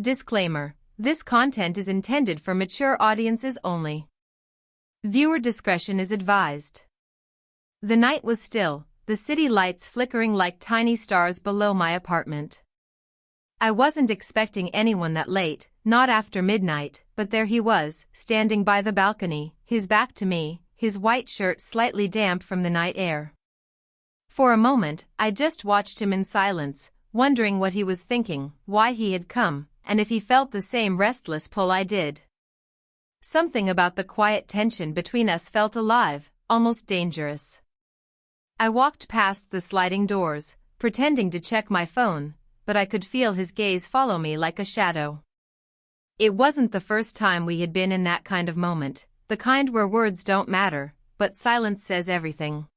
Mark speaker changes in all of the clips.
Speaker 1: Disclaimer: this content is intended for mature audiences only. Viewer discretion is advised. The night was still, the city lights flickering like tiny stars below my apartment. I wasn't expecting anyone that late, not after midnight, but there he was, standing by the balcony, his back to me, his white shirt slightly damp from the night air. For a moment, I just watched him in silence, wondering what he was thinking, why he had come, and if he felt the same restless pull I did. Something about the quiet tension between us felt alive, almost dangerous. I walked past the sliding doors, pretending to check my phone, but I could feel his gaze follow me like a shadow. It wasn't the first time we had been in that kind of moment, the kind where words don't matter, but silence says everything.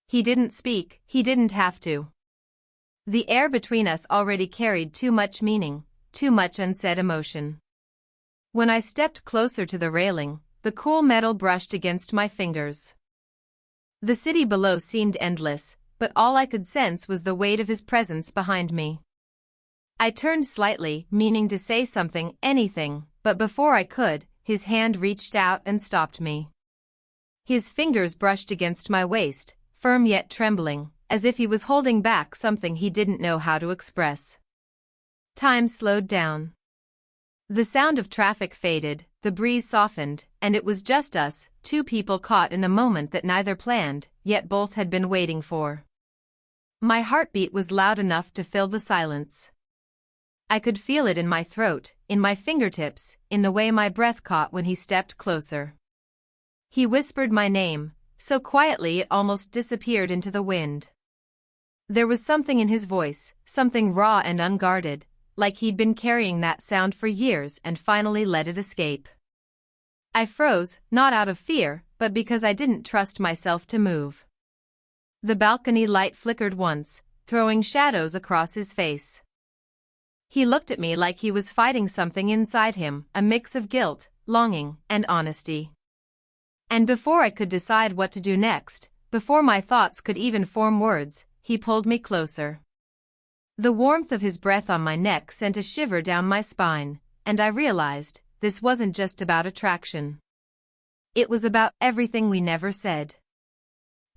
Speaker 1: He didn't speak, he didn't have to. The air between us already carried too much meaning, too much unsaid emotion. When I stepped closer to the railing, the cool metal brushed against my fingers. The city below seemed endless, but all I could sense was the weight of his presence behind me. I turned slightly, meaning to say something, anything, but before I could, his hand reached out and stopped me. His fingers brushed against my waist, firm yet trembling, as if he was holding back something he didn't know how to express. Time slowed down. The sound of traffic faded, the breeze softened, and it was just us, two people caught in a moment that neither planned, yet both had been waiting for. My heartbeat was loud enough to fill the silence. I could feel it in my throat, in my fingertips, in the way my breath caught when he stepped closer. He whispered my name, so quietly it almost disappeared into the wind. There was something in his voice, something raw and unguarded, like he'd been carrying that sound for years and finally let it escape. I froze, not out of fear, but because I didn't trust myself to move. The balcony light flickered once, throwing shadows across his face. He looked at me like he was fighting something inside him, a mix of guilt, longing, and honesty. And before I could decide what to do next, before my thoughts could even form words, he pulled me closer. The warmth of his breath on my neck sent a shiver down my spine, and I realized this wasn't just about attraction. It was about everything we never said.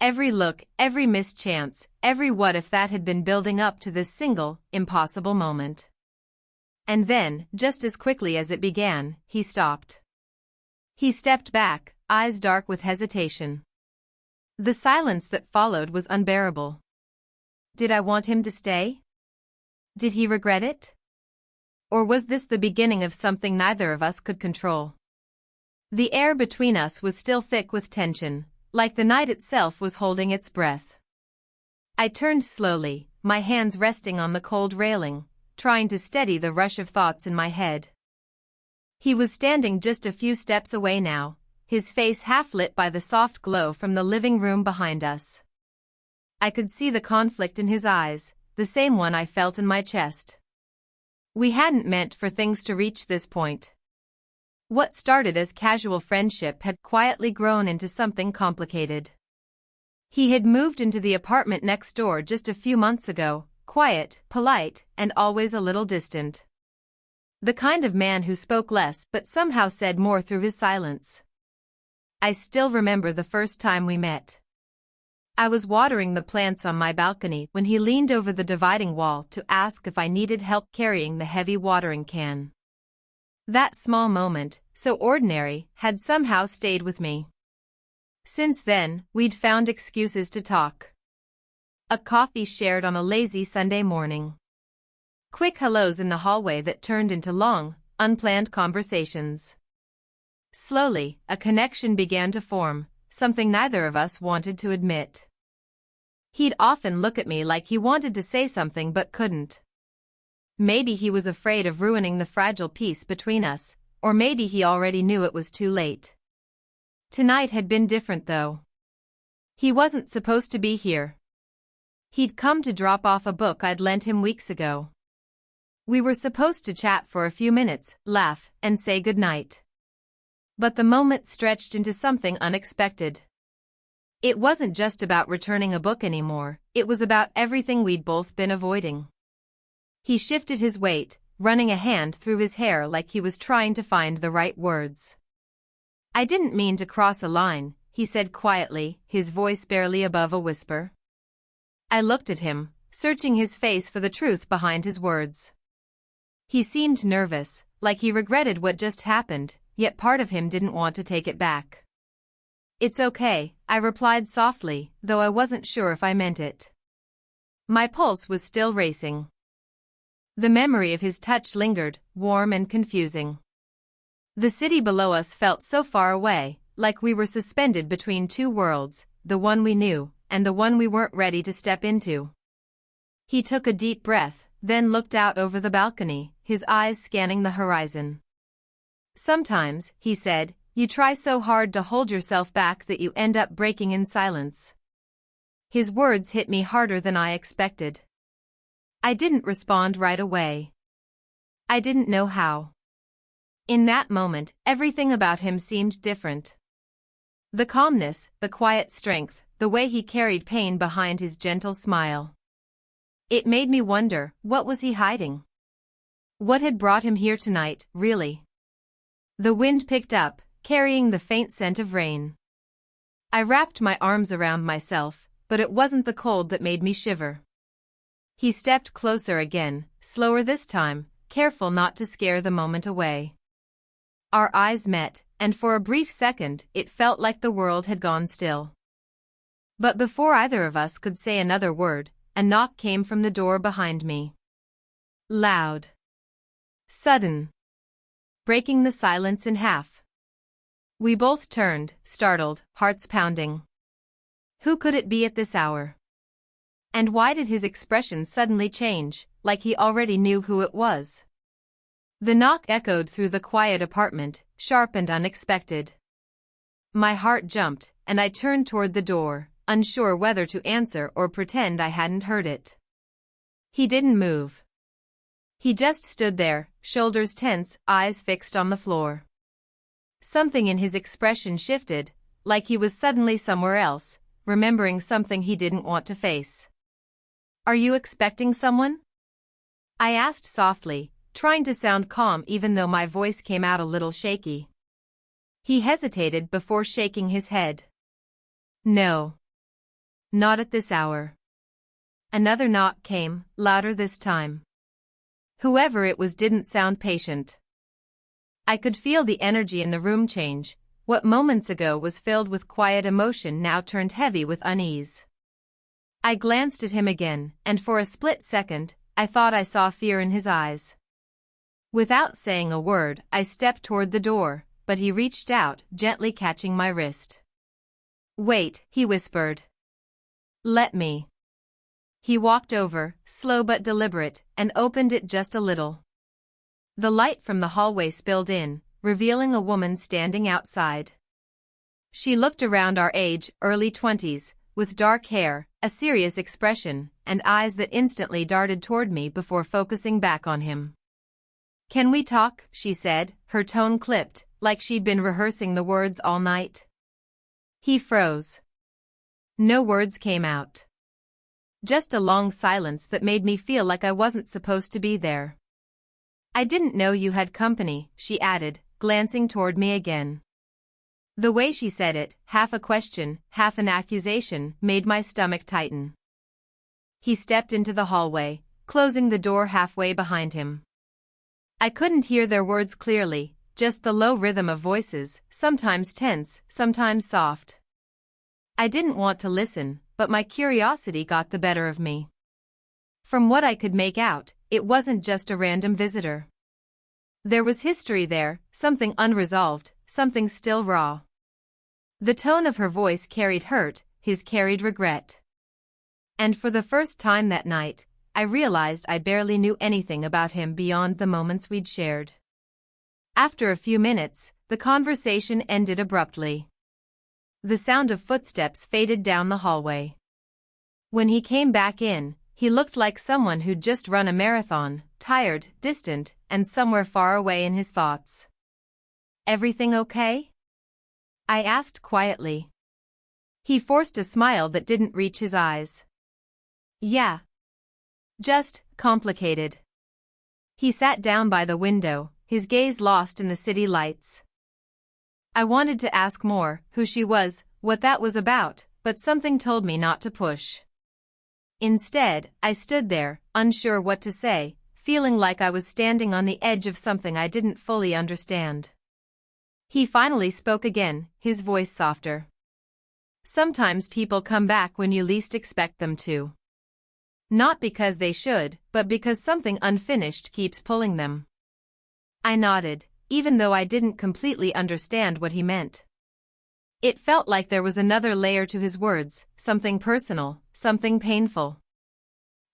Speaker 1: Every look, every missed chance, every what if that had been building up to this single, impossible moment. And then, just as quickly as it began, he stopped. He stepped back, eyes dark with hesitation. The silence that followed was unbearable. Did I want him to stay? Did he regret it? Or was this the beginning of something neither of us could control? The air between us was still thick with tension, like the night itself was holding its breath. I turned slowly, my hands resting on the cold railing, trying to steady the rush of thoughts in my head. He was standing just a few steps away now, his face half lit by the soft glow from the living room behind us. I could see the conflict in his eyes, the same one I felt in my chest. We hadn't meant for things to reach this point. What started as casual friendship had quietly grown into something complicated. He had moved into the apartment next door just a few months ago, quiet, polite, and always a little distant. The kind of man who spoke less but somehow said more through his silence. I still remember the first time we met. I was watering the plants on my balcony when he leaned over the dividing wall to ask if I needed help carrying the heavy watering can. That small moment, so ordinary, had somehow stayed with me. Since then, we'd found excuses to talk. A coffee shared on a lazy Sunday morning. Quick hellos in the hallway that turned into long, unplanned conversations. Slowly, a connection began to form, something neither of us wanted to admit. He'd often look at me like he wanted to say something but couldn't. Maybe he was afraid of ruining the fragile peace between us, or maybe he already knew it was too late. Tonight had been different though. He wasn't supposed to be here. He'd come to drop off a book I'd lent him weeks ago. We were supposed to chat for a few minutes, laugh, and say goodnight. But the moment stretched into something unexpected. It wasn't just about returning a book anymore, it was about everything we'd both been avoiding. He shifted his weight, running a hand through his hair like he was trying to find the right words. "I didn't mean to cross a line," he said quietly, his voice barely above a whisper. I looked at him, searching his face for the truth behind his words. He seemed nervous, like he regretted what just happened, yet part of him didn't want to take it back. "It's okay," I replied softly, though I wasn't sure if I meant it. My pulse was still racing. The memory of his touch lingered, warm and confusing. The city below us felt so far away, like we were suspended between two worlds, the one we knew, and the one we weren't ready to step into. He took a deep breath, then looked out over the balcony, his eyes scanning the horizon. "Sometimes," he said, "you try so hard to hold yourself back that you end up breaking in silence." His words hit me harder than I expected. I didn't respond right away. I didn't know how. In that moment, everything about him seemed different. The calmness, the quiet strength, the way he carried pain behind his gentle smile. It made me wonder, what was he hiding? What had brought him here tonight, really? The wind picked up, carrying the faint scent of rain. I wrapped my arms around myself, but it wasn't the cold that made me shiver. He stepped closer again, slower this time, careful not to scare the moment away. Our eyes met, and for a brief second it felt like the world had gone still. But before either of us could say another word, a knock came from the door behind me. Loud. Sudden. Breaking the silence in half. We both turned, startled, hearts pounding. Who could it be at this hour? And why did his expression suddenly change, like he already knew who it was? The knock echoed through the quiet apartment, sharp and unexpected. My heart jumped, and I turned toward the door, unsure whether to answer or pretend I hadn't heard it. He didn't move. He just stood there, shoulders tense, eyes fixed on the floor. Something in his expression shifted, like he was suddenly somewhere else, remembering something he didn't want to face. "Are you expecting someone?" I asked softly, trying to sound calm even though my voice came out a little shaky. He hesitated before shaking his head. "No. Not at this hour." Another knock came, louder this time. Whoever it was didn't sound patient. I could feel the energy in the room change. What moments ago was filled with quiet emotion now turned heavy with unease. I glanced at him again, and for a split second, I thought I saw fear in his eyes. Without saying a word, I stepped toward the door, but he reached out, gently catching my wrist. "Wait," he whispered. "Let me." He walked over, slow but deliberate, and opened it just a little. The light from the hallway spilled in, revealing a woman standing outside. She looked around our age, early 20s, with dark hair, a serious expression, and eyes that instantly darted toward me before focusing back on him. "Can we talk?" she said, her tone clipped, like she'd been rehearsing the words all night. He froze. No words came out. Just a long silence that made me feel like I wasn't supposed to be there. "I didn't know you had company," she added, glancing toward me again. The way she said it, half a question, half an accusation, made my stomach tighten. He stepped into the hallway, closing the door halfway behind him. I couldn't hear their words clearly, just the low rhythm of voices, sometimes tense, sometimes soft. I didn't want to listen, but my curiosity got the better of me. From what I could make out, it wasn't just a random visitor. There was history there, something unresolved, something still raw. The tone of her voice carried hurt, his carried regret. And for the first time that night, I realized I barely knew anything about him beyond the moments we'd shared. After a few minutes, the conversation ended abruptly. The sound of footsteps faded down the hallway. When he came back in, he looked like someone who'd just run a marathon, tired, distant, and somewhere far away in his thoughts. "Everything okay?" I asked quietly. He forced a smile that didn't reach his eyes. "Yeah. Just complicated." He sat down by the window, his gaze lost in the city lights. I wanted to ask more, who she was, what that was about, but something told me not to push. Instead, I stood there, unsure what to say, feeling like I was standing on the edge of something I didn't fully understand. He finally spoke again, his voice softer. Sometimes people come back when you least expect them to. Not because they should, but because something unfinished keeps pulling them. I nodded, even though I didn't completely understand what he meant. It felt like there was another layer to his words, something personal, something painful.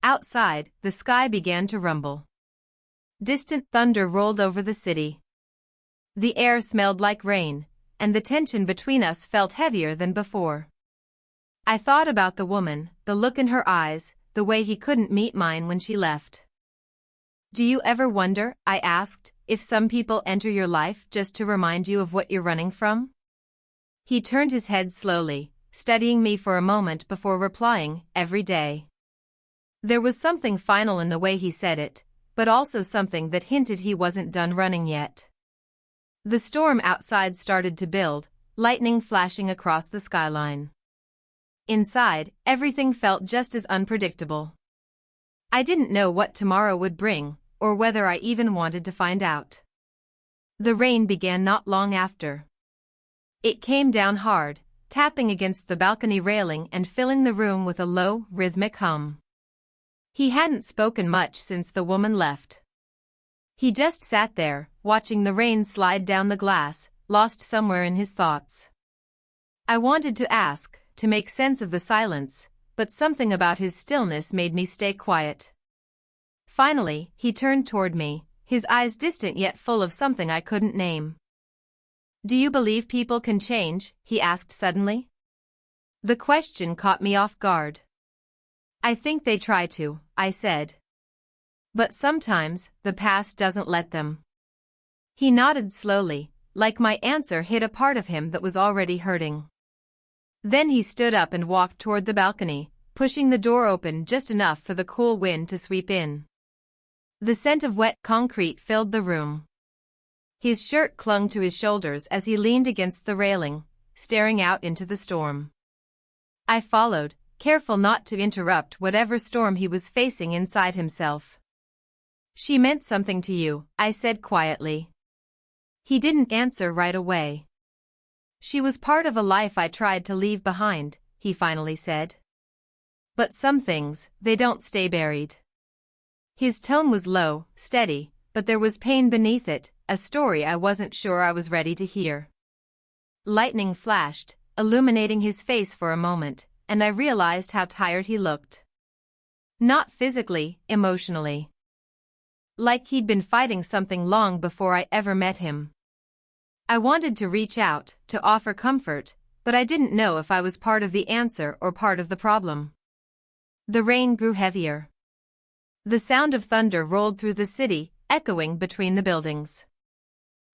Speaker 1: Outside, the sky began to rumble. Distant thunder rolled over the city. The air smelled like rain, and the tension between us felt heavier than before. I thought about the woman, the look in her eyes, the way he couldn't meet mine when she left. Do you ever wonder, I asked, if some people enter your life just to remind you of what you're running from? He turned his head slowly, studying me for a moment before replying, every day. There was something final in the way he said it, but also something that hinted he wasn't done running yet. The storm outside started to build, lightning flashing across the skyline. Inside, everything felt just as unpredictable. I didn't know what tomorrow would bring, or whether I even wanted to find out. The rain began not long after. It came down hard, tapping against the balcony railing and filling the room with a low, rhythmic hum. He hadn't spoken much since the woman left. He just sat there, watching the rain slide down the glass, lost somewhere in his thoughts. I wanted to ask, to make sense of the silence, but something about his stillness made me stay quiet. Finally, he turned toward me, his eyes distant yet full of something I couldn't name. Do you believe people can change? He asked suddenly. The question caught me off guard. I think they try to, I said. But sometimes, the past doesn't let them. He nodded slowly, like my answer hit a part of him that was already hurting. Then he stood up and walked toward the balcony, pushing the door open just enough for the cool wind to sweep in. The scent of wet concrete filled the room. His shirt clung to his shoulders as he leaned against the railing, staring out into the storm. I followed, careful not to interrupt whatever storm he was facing inside himself. She meant something to you, I said quietly. He didn't answer right away. She was part of a life I tried to leave behind, he finally said. But some things, they don't stay buried. His tone was low, steady, but there was pain beneath it, a story I wasn't sure I was ready to hear. Lightning flashed, illuminating his face for a moment, and I realized how tired he looked. Not physically, emotionally. Like he'd been fighting something long before I ever met him. I wanted to reach out, to offer comfort, but I didn't know if I was part of the answer or part of the problem. The rain grew heavier. The sound of thunder rolled through the city, echoing between the buildings.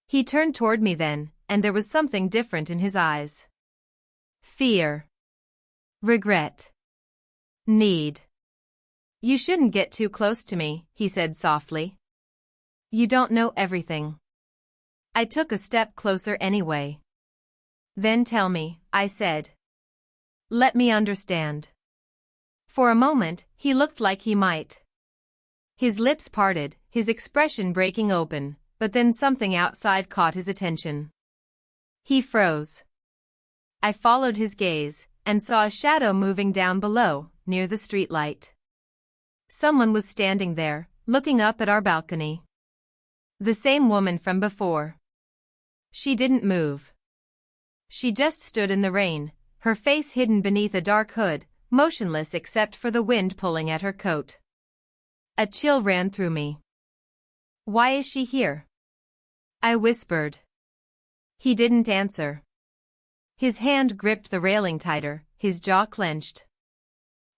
Speaker 1: He turned toward me then, and there was something different in his eyes. Fear. Regret. Need. You shouldn't get too close to me, he said softly. You don't know everything. I took a step closer anyway. Then tell me, I said. Let me understand. For a moment, he looked like he might. His lips parted, his expression breaking open, but then something outside caught his attention. He froze. I followed his gaze, and saw a shadow moving down below, near the streetlight. Someone was standing there, looking up at our balcony. The same woman from before. She didn't move. She just stood in the rain, her face hidden beneath a dark hood, motionless except for the wind pulling at her coat. A chill ran through me. Why is she here? I whispered. He didn't answer. His hand gripped the railing tighter, his jaw clenched.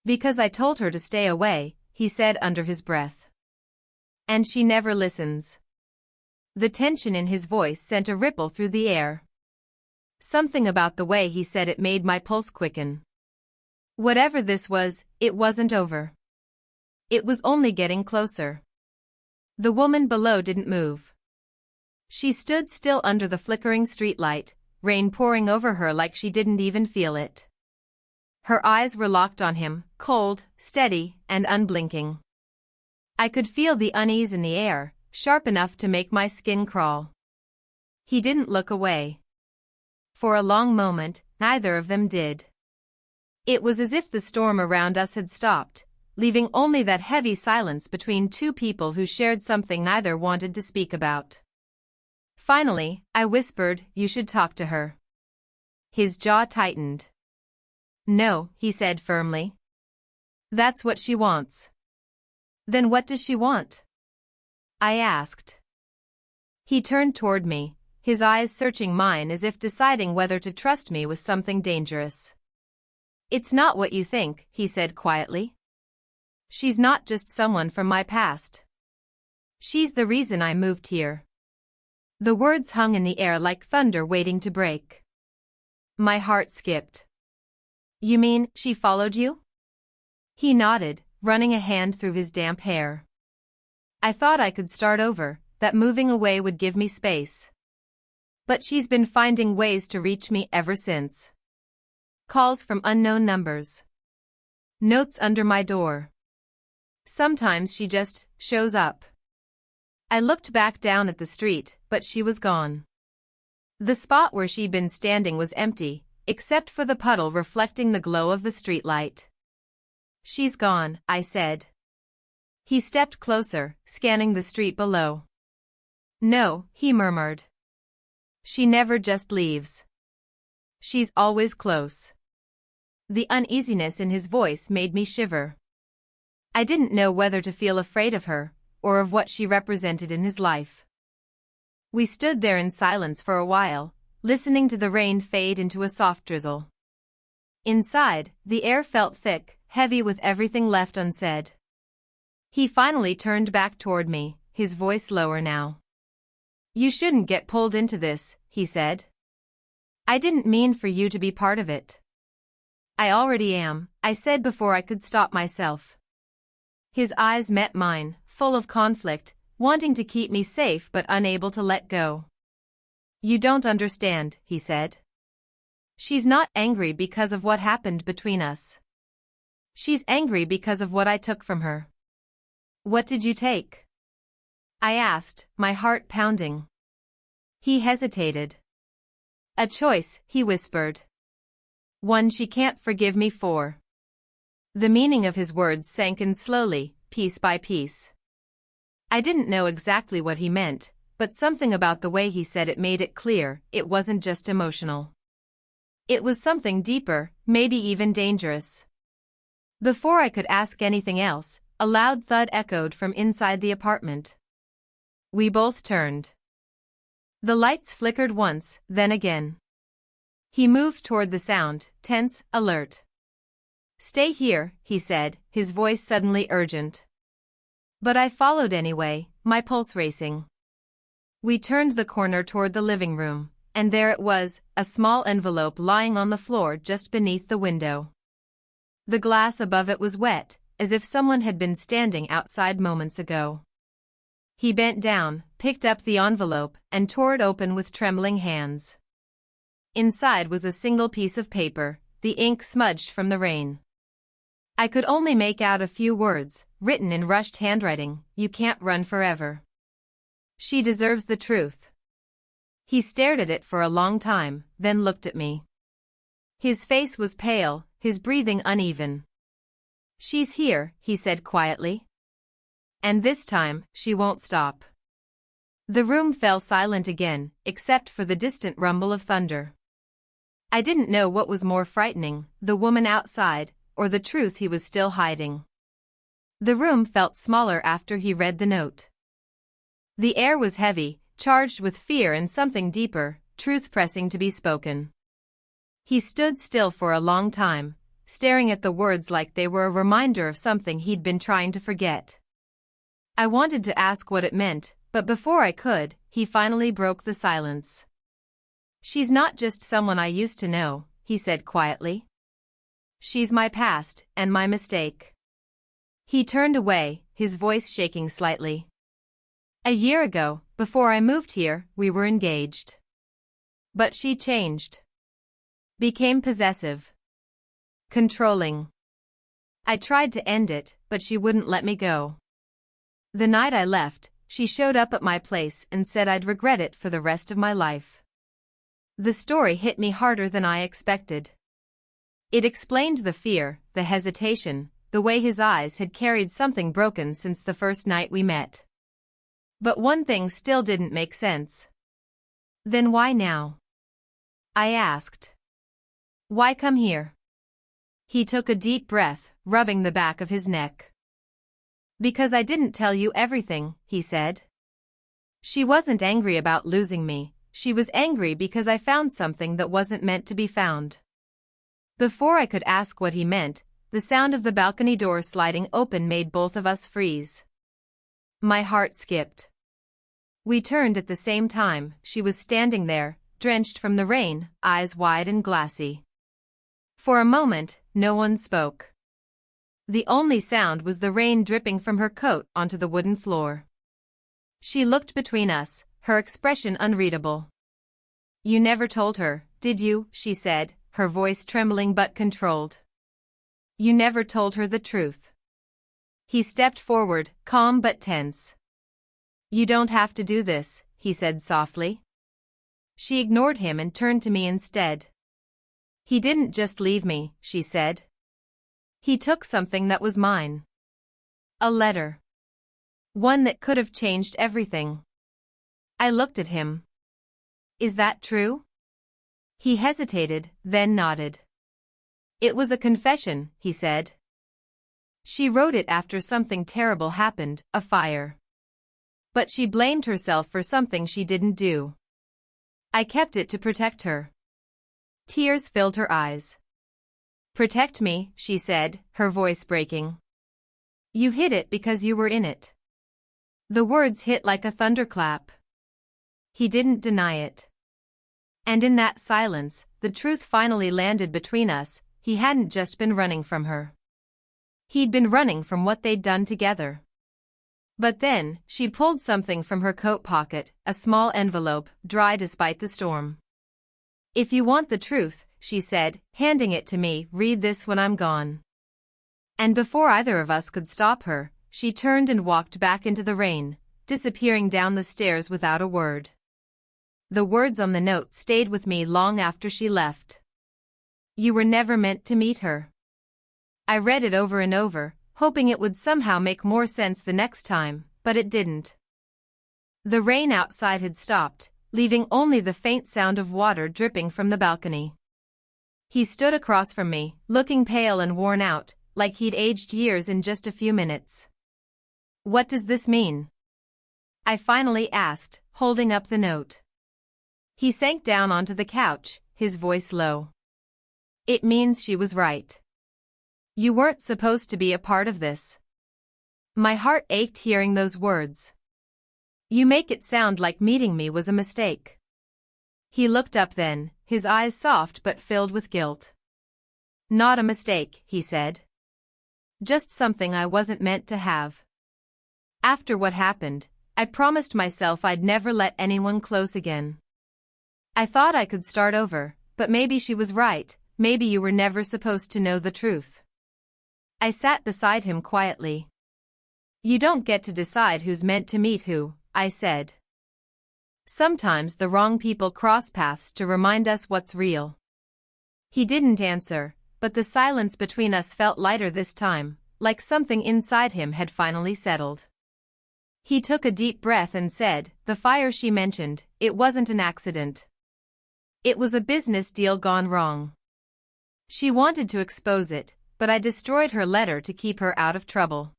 Speaker 1: Because I told her to stay away, he said under his breath. And she never listens. The tension in his voice sent a ripple through the air. Something about the way he said it made my pulse quicken. Whatever this was, it wasn't over. It was only getting closer. The woman below didn't move. She stood still under the flickering streetlight, rain pouring over her like she didn't even feel it. Her eyes were locked on him, cold, steady, and unblinking. I could feel the unease in the air, sharp enough to make my skin crawl. He didn't look away. For a long moment, neither of them did. It was as if the storm around us had stopped, leaving only that heavy silence between two people who shared something neither wanted to speak about. Finally, I whispered, "You should talk to her." His jaw tightened. "No," he said firmly. "That's what she wants." "Then what does she want?" I asked. He turned toward me, his eyes searching mine as if deciding whether to trust me with something dangerous. "It's not what you think," he said quietly. "She's not just someone from my past. She's the reason I moved here." The words hung in the air like thunder waiting to break. My heart skipped. "You mean, she followed you?" He nodded, running a hand through his damp hair. "I thought I could start over, that moving away would give me space. But she's been finding ways to reach me ever since. Calls from unknown numbers. Notes under my door. Sometimes she just shows up." I looked back down at the street, but she was gone. The spot where she'd been standing was empty, except for the puddle reflecting the glow of the streetlight. "She's gone," I said. He stepped closer, scanning the street below. "No," he murmured. "She never just leaves. She's always close." The uneasiness in his voice made me shiver. I didn't know whether to feel afraid of her, or of what she represented in his life. We stood there in silence for a while, listening to the rain fade into a soft drizzle. Inside, the air felt thick, heavy with everything left unsaid. He finally turned back toward me, his voice lower now. "You shouldn't get pulled into this," he said. "I didn't mean for you to be part of it." "I already am," I said before I could stop myself. His eyes met mine, full of conflict, wanting to keep me safe but unable to let go. "You don't understand," he said. "She's not angry because of what happened between us. She's angry because of what I took from her." "What did you take?" I asked, my heart pounding. He hesitated. "A choice," he whispered. "One she can't forgive me for." The meaning of his words sank in slowly, piece by piece. I didn't know exactly what he meant, but something about the way he said it made it clear it wasn't just emotional. It was something deeper, maybe even dangerous. Before I could ask anything else, a loud thud echoed from inside the apartment. We both turned. The lights flickered once, then again. He moved toward the sound, tense, alert. "Stay here," he said, his voice suddenly urgent. But I followed anyway, my pulse racing. We turned the corner toward the living room, and there it was, a small envelope lying on the floor just beneath the window. The glass above it was wet, as if someone had been standing outside moments ago. He bent down, picked up the envelope, and tore it open with trembling hands. Inside was a single piece of paper, the ink smudged from the rain. I could only make out a few words, written in rushed handwriting. "You can't run forever. She deserves the truth." He stared at it for a long time, then looked at me. His face was pale, his breathing uneven. "She's here," he said quietly. "And this time, she won't stop." The room fell silent again, except for the distant rumble of thunder. I didn't know what was more frightening, the woman outside, or the truth he was still hiding. The room felt smaller after he read the note. The air was heavy, charged with fear and something deeper, truth pressing to be spoken. He stood still for a long time, staring at the words like they were a reminder of something he'd been trying to forget. I wanted to ask what it meant, but before I could, he finally broke the silence. "She's not just someone I used to know," he said quietly. "She's my past, and my mistake." He turned away, his voice shaking slightly. A year ago, before I moved here, we were engaged. But she changed. Became possessive. Controlling. I tried to end it, but she wouldn't let me go. The night I left, she showed up at my place and said I'd regret it for the rest of my life. The story hit me harder than I expected. It explained the fear, the hesitation, the way his eyes had carried something broken since the first night we met. But one thing still didn't make sense. Then why now? I asked. Why come here? He took a deep breath, rubbing the back of his neck. Because I didn't tell you everything, he said. She wasn't angry about losing me, she was angry because I found something that wasn't meant to be found. Before I could ask what he meant, the sound of the balcony door sliding open made both of us freeze. My heart skipped. We turned at the same time. She was standing there, drenched from the rain, eyes wide and glassy. For a moment, no one spoke. The only sound was the rain dripping from her coat onto the wooden floor. She looked between us, her expression unreadable. You never told her, did you? She said, her voice trembling but controlled. You never told her the truth. He stepped forward, calm but tense. You don't have to do this, he said softly. She ignored him and turned to me instead. He didn't just leave me, she said. He took something that was mine. A letter. One that could have changed everything. I looked at him. Is that true? He hesitated, then nodded. It was a confession, he said. She wrote it after something terrible happened, a fire. But she blamed herself for something she didn't do. I kept it to protect her. Tears filled her eyes. Protect me, she said, her voice breaking. You hid it because you were in it. The words hit like a thunderclap. He didn't deny it. And in that silence, the truth finally landed between us. He hadn't just been running from her. He'd been running from what they'd done together. But then, she pulled something from her coat pocket, a small envelope, dry despite the storm. If you want the truth, she said, handing it to me, read this when I'm gone. And before either of us could stop her, she turned and walked back into the rain, disappearing down the stairs without a word. The words on the note stayed with me long after she left. You were never meant to meet her. I read it over and over, hoping it would somehow make more sense the next time, but it didn't. The rain outside had stopped, leaving only the faint sound of water dripping from the balcony. He stood across from me, looking pale and worn out, like he'd aged years in just a few minutes. What does this mean? I finally asked, holding up the note. He sank down onto the couch, his voice low. It means she was right. You weren't supposed to be a part of this. My heart ached hearing those words. You make it sound like meeting me was a mistake. He looked up then, his eyes soft but filled with guilt. Not a mistake, he said. Just something I wasn't meant to have. After what happened, I promised myself I'd never let anyone close again. I thought I could start over, but maybe she was right, maybe you were never supposed to know the truth. I sat beside him quietly. You don't get to decide who's meant to meet who, I said. Sometimes the wrong people cross paths to remind us what's real. He didn't answer, but the silence between us felt lighter this time, like something inside him had finally settled. He took a deep breath and said, the fire she mentioned, it wasn't an accident. It was a business deal gone wrong. She wanted to expose it, but I destroyed her letter to keep her out of trouble.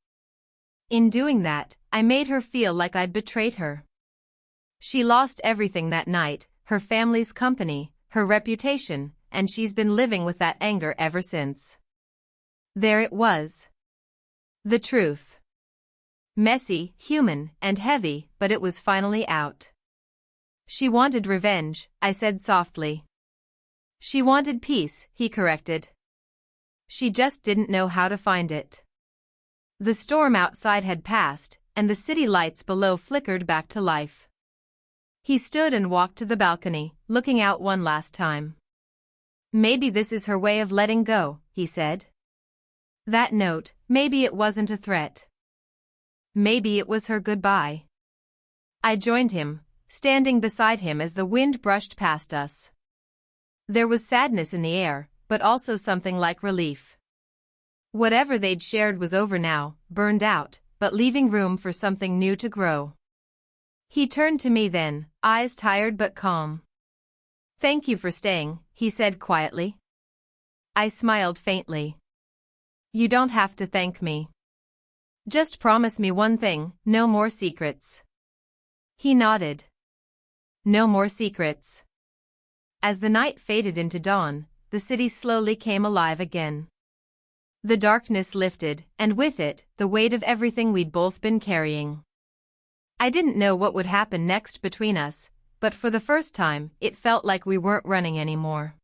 Speaker 1: In doing that, I made her feel like I'd betrayed her. She lost everything that night, her family's company, her reputation, and she's been living with that anger ever since. There it was. The truth. Messy, human, and heavy, but it was finally out. She wanted revenge, I said softly. She wanted peace, he corrected. She just didn't know how to find it. The storm outside had passed, and the city lights below flickered back to life. He stood and walked to the balcony, looking out one last time. "Maybe this is her way of letting go," he said. That note, maybe it wasn't a threat. Maybe it was her goodbye. I joined him, standing beside him as the wind brushed past us. There was sadness in the air, but also something like relief. Whatever they'd shared was over now, burned out, but leaving room for something new to grow. He turned to me then, eyes tired but calm. "Thank you for staying," he said quietly. I smiled faintly. "You don't have to thank me. Just promise me one thing, no more secrets." He nodded. No more secrets. As the night faded into dawn, the city slowly came alive again. The darkness lifted, and with it, the weight of everything we'd both been carrying. I didn't know what would happen next between us, but for the first time, it felt like we weren't running anymore.